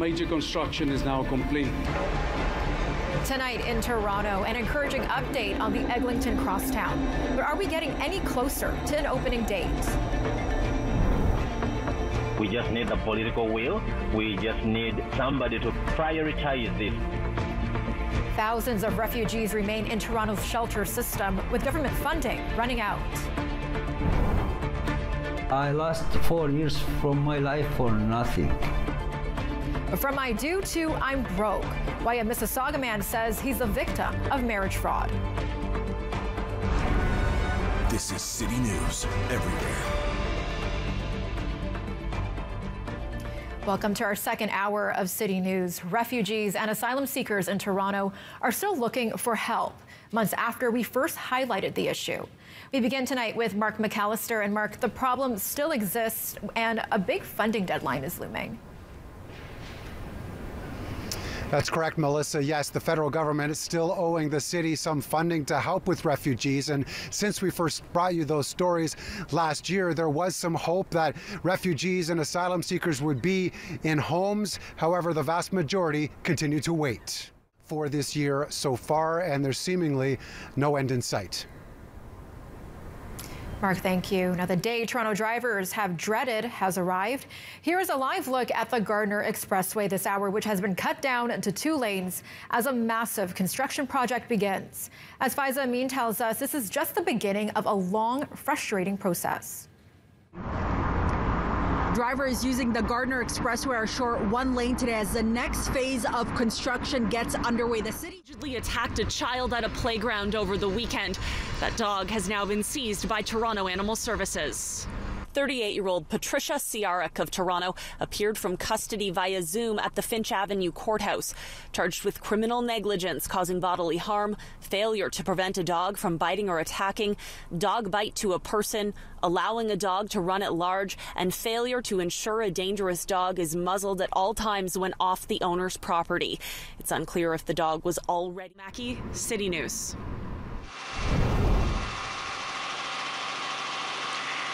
major construction is now complete. Tonight in Toronto, an encouraging update on the Eglinton Crosstown. But are we getting any closer to an opening date? We just need the political will. We just need somebody to prioritize this. Thousands of refugees remain in Toronto's shelter system, with government funding running out. I lost 4 years from my life for nothing. From I do to I'm broke, why a Mississauga man says he's a victim of marriage fraud. This is City News everywhere. Welcome to our second hour of City News. Refugees and asylum seekers in Toronto are still looking for help, months after we first highlighted the issue. We begin tonight with Mark McAllister. And Mark, the problem still exists and a big funding deadline is looming. That's correct, Melissa. Yes, the federal government is still owing the city some funding to help with refugees. And since we first brought you those stories last year, there was some hope that refugees and asylum seekers would be in homes. However, the vast majority continue to wait for this year so far, and there's seemingly no end in sight. Mark, thank you. Now, the day Toronto drivers have dreaded has arrived. Here is a live look at the Gardiner Expressway this hour, which has been cut down into 2 lanes as a massive construction project begins. As Faiza Amin tells us, this is just the beginning of a long, frustrating process. Drivers using the Gardiner Expressway are short 1 lane today as the next phase of construction gets underway. The city allegedly attacked a child at a playground over the weekend. That dog has now been seized by Toronto Animal Services. 38-year-old Patricia Ciarek of Toronto appeared from custody via Zoom at the Finch Avenue courthouse, charged with criminal negligence causing bodily harm, failure to prevent a dog from biting or attacking, dog bite to a person, allowing a dog to run at large, and failure to ensure a dangerous dog is muzzled at all times when off the owner's property. It's unclear if the dog was already... Mackie, City News.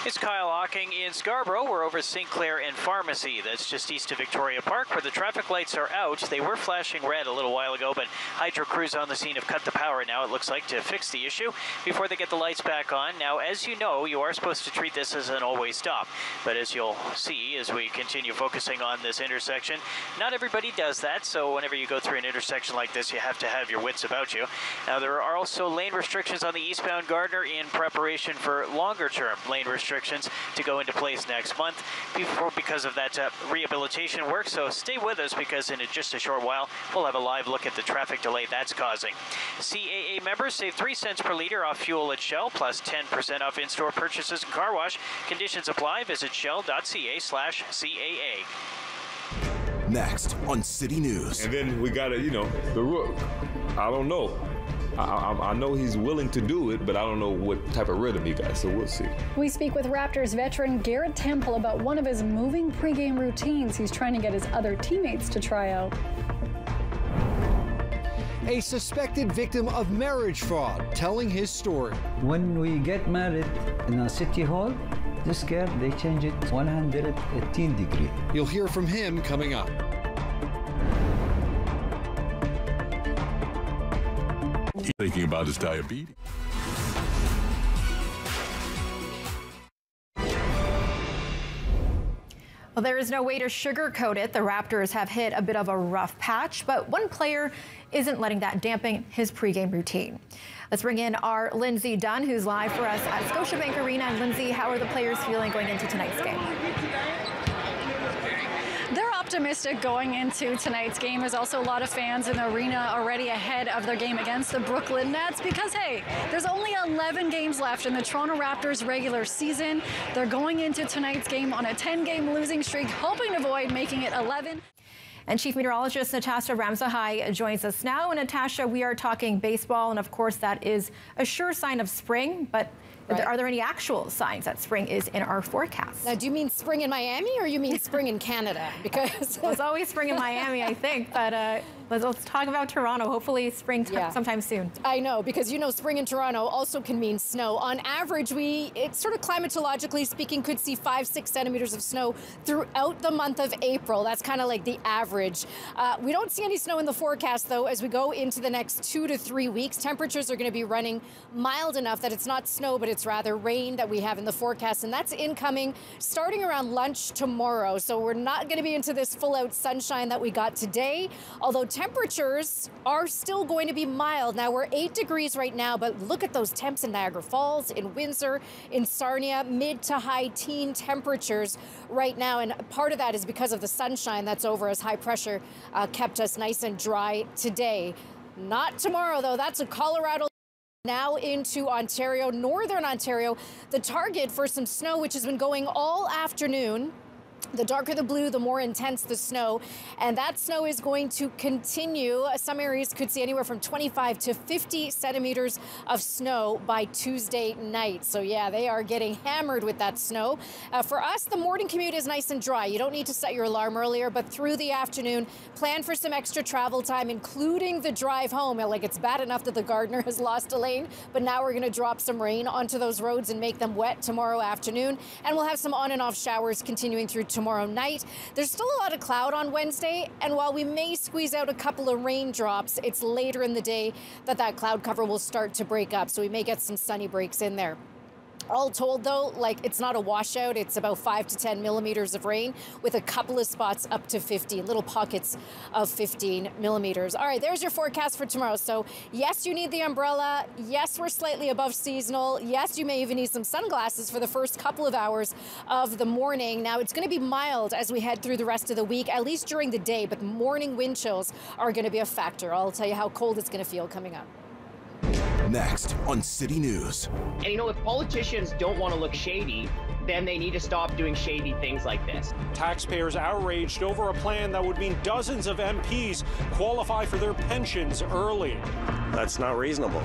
It's Kyle Hawking in Scarborough. We're over St. Clair and Pharmacy. That's just east of Victoria Park, where the traffic lights are out. They were flashing red a little while ago, but hydro crews on the scene have cut the power now, it looks like, to fix the issue before they get the lights back on. Now, as you know, you are supposed to treat this as an always stop. But as you'll see as we continue focusing on this intersection, not everybody does that. So whenever you go through an intersection like this, you have to have your wits about you. Now, there are also lane restrictions on the eastbound Gardiner in preparation for longer-term lane restrictions to go into place next month because of that rehabilitation work. So stay with us, because in just a short while we'll have a live look at the traffic delay that's causing. CAA members save 3 cents per litre off fuel at Shell, plus 10% off in-store purchases and car wash. Conditions apply. Visit shell.ca/CAA. Next on City News. And then we got the Rook. I don't know. I know he's willing to do it, but I don't know what type of rhythm he got, so we'll see. We speak with Raptors veteran Garrett Temple about one of his moving pregame routines he's trying to get his other teammates to try out. A suspected victim of marriage fraud telling his story. When we get married in a city hall, this girl, they change it 118 degrees. You'll hear from him coming up. Thinking about his diabetes. Well, there is no way to sugarcoat it. The Raptors have hit a bit of a rough patch, but one player isn't letting that dampen his pregame routine. Let's bring in our Lindsay Dunn, who's live for us at Scotiabank Arena. And Lindsay, how are the players feeling going into tonight's game? They're optimistic going into tonight's game. There's also a lot of fans in the arena already ahead of their game against the Brooklyn Nets because, hey, there's only 11 games left in the Toronto Raptors regular season. They're going into tonight's game on a 10-game losing streak, hoping to avoid making it 11. And Chief Meteorologist Natasha Ramsahai joins us now. And Natasha, we are talking baseball, and of course that is a sure sign of spring, but are there any actual signs that spring is in our forecast? Now, do you mean spring in Miami or you mean spring in Canada? Because well, it's always spring in Miami, I think, but Let's talk about Toronto. Hopefully spring sometime soon. I know, because you know spring in Toronto also can mean snow. On average, it's sort of climatologically speaking, could see 5-6 centimeters of snow throughout the month of April. That's kind of like the average. We don't see any snow in the forecast, though, as we go into the next 2 to 3 weeks. Temperatures are going to be running mild enough that it's not snow, but it's rather rain that we have in the forecast. And that's incoming starting around lunch tomorrow. So we're not going to be into this full out sunshine that we got today, although temperatures are still going to be mild. Now we're 8 degrees right now, but look at those temps in Niagara Falls, in Windsor, in Sarnia, mid to high teen temperatures right now. And part of that is because of the sunshine that's over us. High pressure kept us nice and dry today. Not tomorrow, though. That's a Colorado. Now into Ontario, northern Ontario, the target for some snow, which has been going all afternoon. The darker the blue, the more intense the snow. And that snow is going to continue. Some areas could see anywhere from 25 to 50 centimeters of snow by Tuesday night. So yeah, they are getting hammered with that snow. For us, the morning commute is nice and dry. You don't need to set your alarm earlier, but through the afternoon, plan for some extra travel time, including the drive home. Like, it's bad enough that the Gardner has lost a lane, but now we're going to drop some rain onto those roads and make them wet tomorrow afternoon. And we'll have some on and off showers continuing through tomorrow night. There's still a lot of cloud on Wednesday, and while we may squeeze out a couple of raindrops, it's later in the day that cloud cover will start to break up, so we may get some sunny breaks in there. All told, though, like, it's not a washout. It's about 5 to 10 millimeters of rain with a couple of spots up to 15, little pockets of 15 millimeters. All right, there's your forecast for tomorrow. So yes, you need the umbrella. Yes, we're slightly above seasonal. Yes, you may even need some sunglasses for the first couple of hours of the morning. Now, it's going to be mild as we head through the rest of the week, at least during the day, but morning wind chills are going to be a factor. I'll tell you how cold it's going to feel coming up. Next on City News. And you know, if politicians don't want to look shady, then they need to stop doing shady things like this. Taxpayers outraged over a plan that would mean dozens of MPs qualify for their pensions early. That's not reasonable.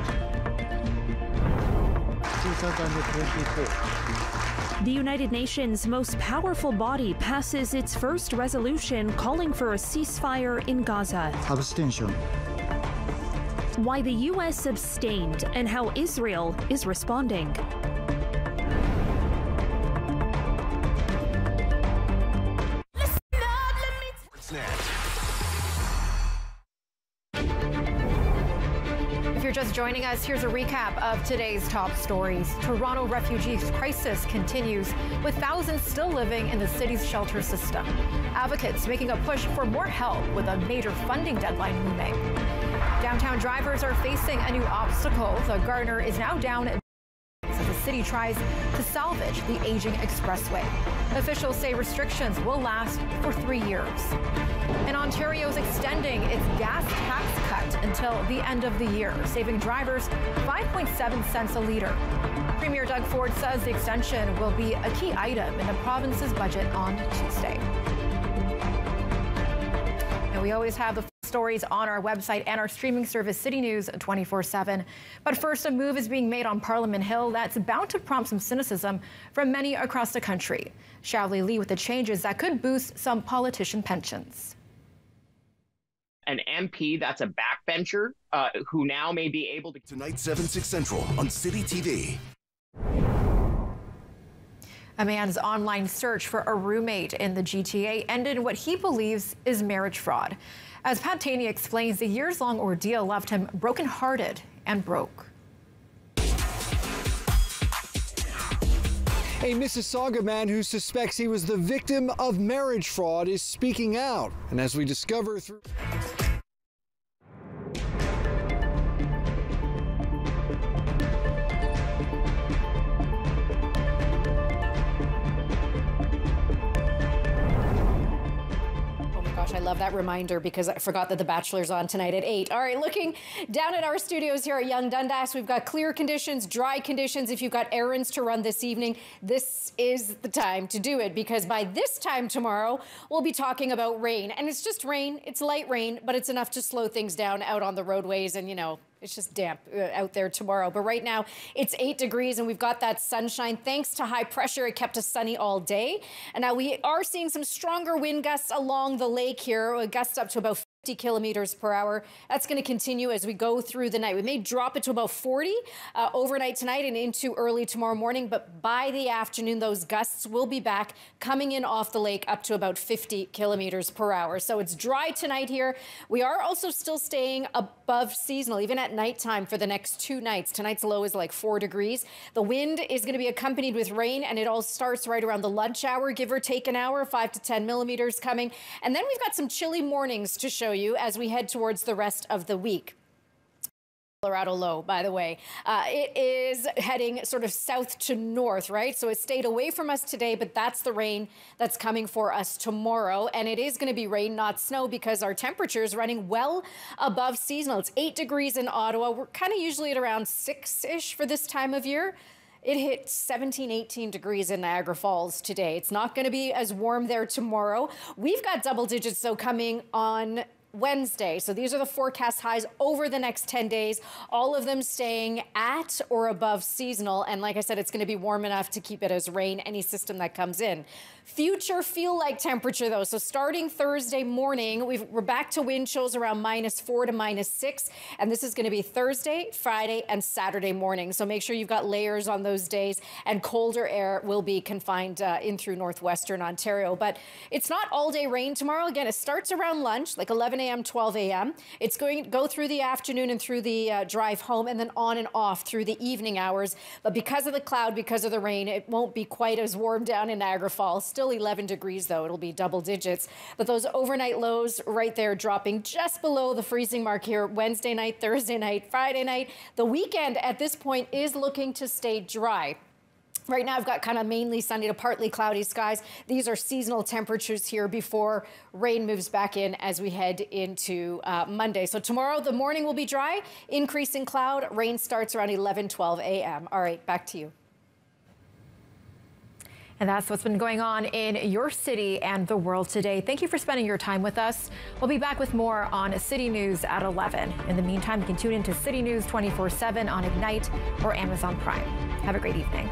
The United Nations' most powerful body passes its first resolution calling for a ceasefire in Gaza. Abstention. Why the U.S. abstained and how Israel is responding. What's next? If you're just joining us, here's a recap of today's top stories. Toronto refugees crisis continues, with thousands still living in the city's shelter system. Advocates making a push for more help with a major funding deadline looming. Downtown drivers are facing a new obstacle. The Gardner is now down as the city tries to salvage the aging expressway. Officials say restrictions will last for 3 years. And Ontario is extending its gas tax cut until the end of the year, saving drivers 5.7 cents a litre. Premier Doug Ford says the extension will be a key item in the province's budget on Tuesday. And we always have the stories on our website and our streaming service, City News 24/7. But first, a move is being made on Parliament Hill that's bound to prompt some cynicism from many across the country. Xiaoli Lee with the changes that could boost some politician pensions. An MP that's a backbencher who now may be able to... Tonight, 7/6 Central on Citytv. A man's online search for a roommate in the GTA ended in what he believes is marriage fraud. As Pat Taney explains, the years-long ordeal left him brokenhearted and broke. A Mississauga man who suspects he was the victim of marriage fraud is speaking out. And as we discover through... I love that reminder because I forgot that The Bachelor's on tonight at 8. All right, looking down at our studios here at Yonge Dundas, we've got clear conditions, dry conditions. If you've got errands to run this evening, this is the time to do it, because by this time tomorrow, we'll be talking about rain. And it's just rain. It's light rain, but it's enough to slow things down out on the roadways. And, you know, it's just damp out there tomorrow. But right now, it's 8 degrees, and we've got that sunshine. Thanks to high pressure, it kept us sunny all day. And now we are seeing some stronger wind gusts along the lake here, gusts up to about 50 kilometers per hour. That's going to continue as we go through the night. We may drop it to about 40 overnight tonight and into early tomorrow morning, but by the afternoon, those gusts will be back, coming in off the lake up to about 50 kilometers per hour. So it's dry tonight here. We are also still staying above seasonal, even at nighttime for the next 2 nights. Tonight's low is like 4 degrees. The wind is going to be accompanied with rain, and it all starts right around the lunch hour, give or take an hour, 5 to 10 millimeters coming. And then we've got some chilly mornings to show you as we head towards the rest of the week. Colorado low, by the way. It is heading sort of south to north, right? So it stayed away from us today, but that's the rain that's coming for us tomorrow. And it is going to be rain, not snow, because our temperature is running well above seasonal. It's 8 degrees in Ottawa. We're kind of usually at around 6-ish for this time of year. It hit 17, 18 degrees in Niagara Falls today. It's not going to be as warm there tomorrow. We've got double digits, though, coming on Wednesday. So these are the forecast highs over the next 10 days, all of them staying at or above seasonal. And like I said, it's going to be warm enough to keep it as rain, any system that comes in. Future feel-like temperature, though. So starting Thursday morning, we're back to wind chills around -4 to -6. And this is going to be Thursday, Friday, and Saturday morning. So make sure you've got layers on those days. And colder air will be confined in through northwestern Ontario. But it's not all-day rain tomorrow. Again, it starts around lunch, like 11 a.m., 12 a.m. It's going to go through the afternoon and through the drive home, and then on and off through the evening hours. But because of the cloud, because of the rain, it won't be quite as warm down in Niagara Falls. Still 11 degrees, though. It'll be double digits. But those overnight lows right there dropping just below the freezing mark here Wednesday night, Thursday night, Friday night. The weekend at this point is looking to stay dry. Right now, I've got kind of mainly sunny to partly cloudy skies. These are seasonal temperatures here before rain moves back in as we head into Monday. So tomorrow, the morning will be dry, increasing cloud. Rain starts around 11, 12 a.m. All right, back to you. And that's what's been going on in your city and the world today. Thank you for spending your time with us. We'll be back with more on City News at 11. In the meantime, you can tune into City News 24/7 on Ignite or Amazon Prime. Have a great evening.